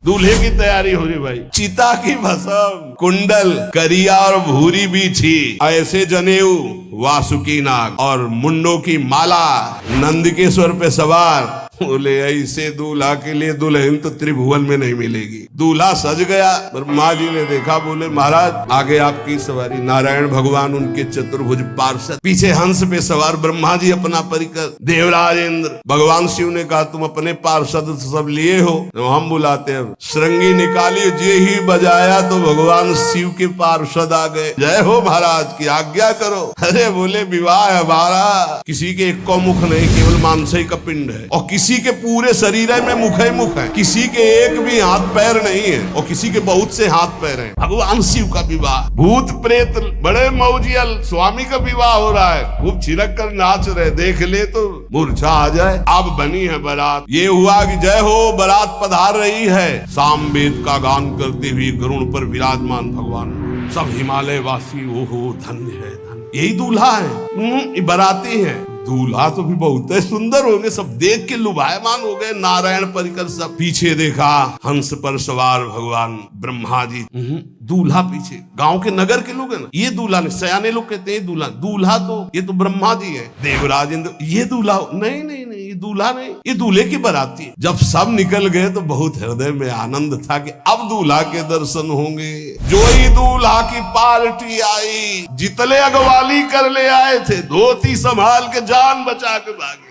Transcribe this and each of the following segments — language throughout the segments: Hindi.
दूल्हे की तैयारी हो रही भाई। चिता की भस्म, कुंडल, करिया और भूरी बीछी, ऐसे जनेऊ, वासुकी नाग और मुंडों की माला, नंदकेश्वर पे सवार। बोले ऐसे दूल्हा के लिए दुल्हन तो त्रिभुवन में नहीं मिलेगी। दूल्हा सज गया। ब्रह्मा जी ने देखा, बोले महाराज आगे आपकी सवारी। नारायण भगवान उनके चतुर्भुज पार्षद, पीछे हंस पे सवार ब्रह्मा जी अपना परिकर, देवराज इंद्र। भगवान शिव ने कहा तुम अपने पार्षद सब लिए हो, तो हम बुलाते हैं। श्रृंगी निकाली, जे ही बजाया तो भगवान शिव के पार्षद आ गए। जय हो महाराज की आज्ञा करो। अरे बोले विवाह हमारा किसी के एक को मुख नहीं, केवल मानसई का पिंड है, और किसी के पूरे शरीर में मुख ही मुख है, किसी के एक भी हाथ पैर नहीं है, और किसी के बहुत से हाथ पैर हैं। भगवान शिव का विवाह, भूत प्रेत बड़े मौजियल, स्वामी का विवाह हो रहा है। खूब छिड़क कर नाच रहे, देख ले तो मूर्छा आ जाए। अब बनी है बारात। ये हुआ कि जय हो बारात पधार रही है। सामवेद का गान करते हुए गरुड़ पर विराजमान भगवान, सब हिमालय वासी ओहो धन्य है धन्य। यही दूल्हा है, बाराती है। दूल्हा तो भी बहुत है सुंदर होंगे, सब देख के लुभायमान हो गए। नारायण परिकर सब। पीछे देखा हंस पर सवार भगवान ब्रह्मा जी, दूल्हा पीछे। गांव के नगर के लोग है ना, ये दूल्हा नहीं, सयाने लोग कहते हैं दूल्हा। दूल्हा तो ये तो ब्रह्मा जी है, देवराज इंद्र। ये दूल्हा नहीं नहीं नहीं, ये दूल्हा नहीं, ये दूल्हे की बाराती है। जब सब निकल गए तो बहुत हृदय में आनंद था कि अब दूल्हा के दर्शन होंगे। जो ही दूल्हा की पार्टी आई, जितने अगवाली कर ले आए थे, धोती संभाल के जान बचा के भागे।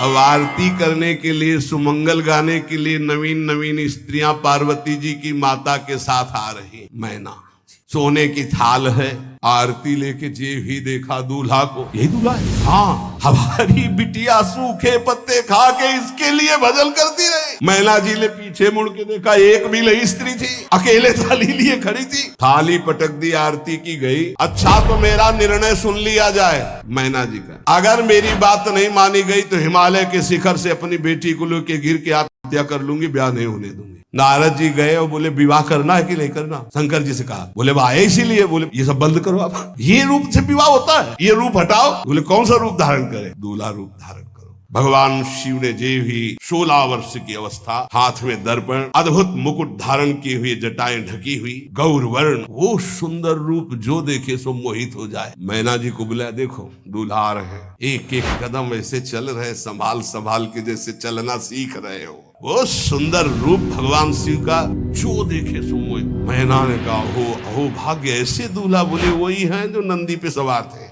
अब आरती करने के लिए, सुमंगल गाने के लिए नवीन नवीन स्त्रियां पार्वती जी की माता के साथ आ रही। मैना सोने की थाल है, आरती लेके जे ही देखा दूल्हा को, यही दूल्हा है। हाँ, हमारी बिटिया सूखे पत्ते खा के इसके लिए भजन करती रही। मैना जी ने पीछे मुड़ के देखा, एक भी नहीं स्त्री थी, अकेले थाली लिए खड़ी थी। थाली पटक दी, आरती की गई। अच्छा तो मेरा निर्णय सुन लिया जाए मैना जी का, अगर मेरी बात नहीं मानी गई तो हिमालय के शिखर से अपनी बेटी को लेके गिर के आत्महत्या कर लूंगी, ब्याह नहीं होने दूंगी। नारद जी गए और बोले विवाह करना है कि नहीं करना। शंकर जी से कहा, बोले भाई इसीलिए। बोले ये सब बंद करो आप, ये रूप से विवाह होता है, ये रूप हटाओ। बोले कौन सा रूप धारण करे? दूल्हा रूप धारण करो। भगवान शिव ने जे भी 16 वर्ष की अवस्था, हाथ में दर्पण, अद्भुत मुकुट धारण किए हुए, जटाएं ढकी हुई, गौर वर्ण, वो सुंदर रूप जो देखे सो मोहित हो जाए। मैना जी को बुलाया, देखो दूल्हा आ रहे हैं, एक एक कदम ऐसे चल रहे, संभाल संभाल के जैसे चलना सीख रहे हो। वो सुंदर रूप भगवान शिव का जो देखे सो मोहित। मैना ने कहा, अहो भाग्य, ऐसे दूल्हा। बोले वही हैं जो नंदी पे सवार थे।